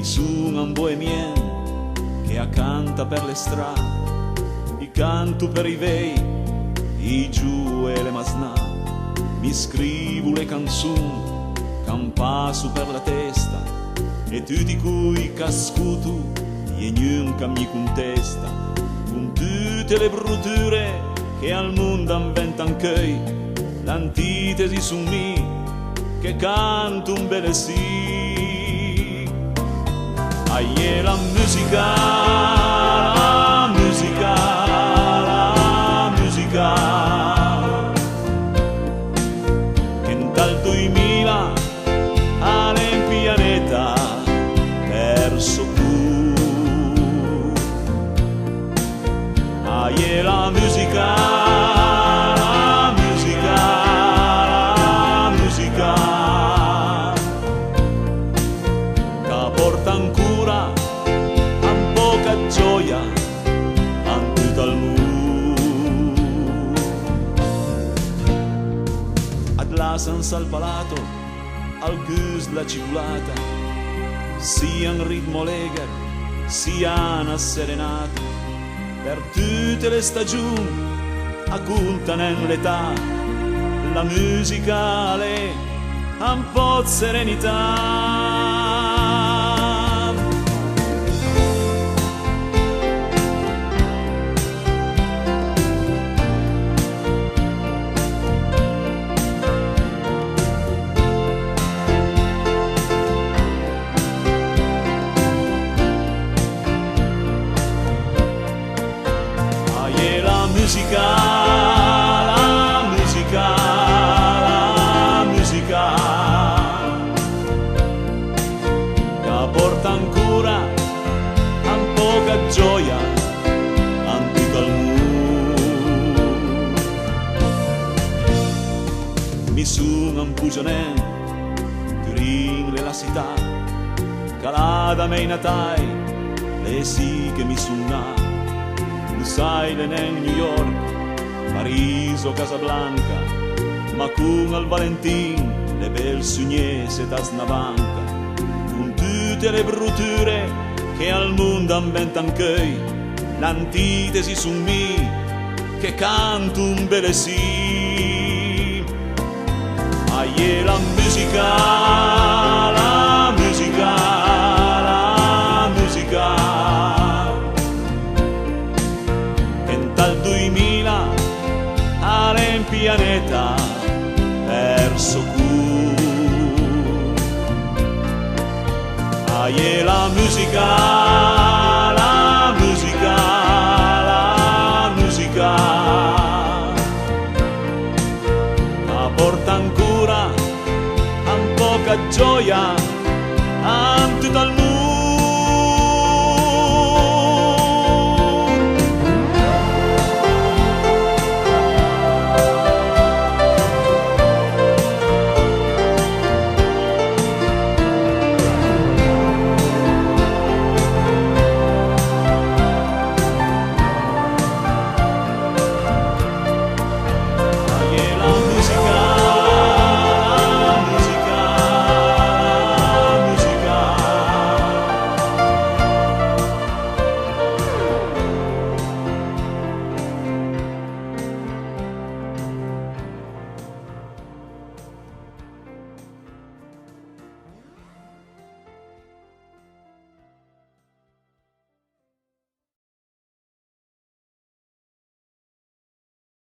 sono un bohemien che accanta per le strade, i canto per i vei, i giù e le masnà, mi scrivo le canzoni che un passo per la testa, e tutti cui cascuto e nunca mi contesta, con tutte le brutture che al mondo inventan che l'antitesi su me che canto un bel sì. Aie la musica, la musica, la musica, che in tal 2000 al pianeta perso tu. Aie la musica, porta ancora un poca gioia anche dal mondo. Ad la senza il palato, al gus la ciculata, sia un ritmo leger, sia una serenata, per tutte le stagioni accontano l'età, la musica è un po' di serenità. La musica, la musica, la musica, che porta ancora un poca gioia anche dal mondo. Mi sono un pugionè, green la città, calada mei natai, le sì che mi suona. Sai nel New York, Parigi o Casablanca, ma con al Valentin le belle sugnese da snabanca, con tutte le brutture che al mondo inventan che l'antitesi su me che canto un bel sì. Aie la musica, la musica, la musica, dal 2000 al pianeta perso cu. Aie la musica, la musica, la musica, ma porta ancora un poca gioia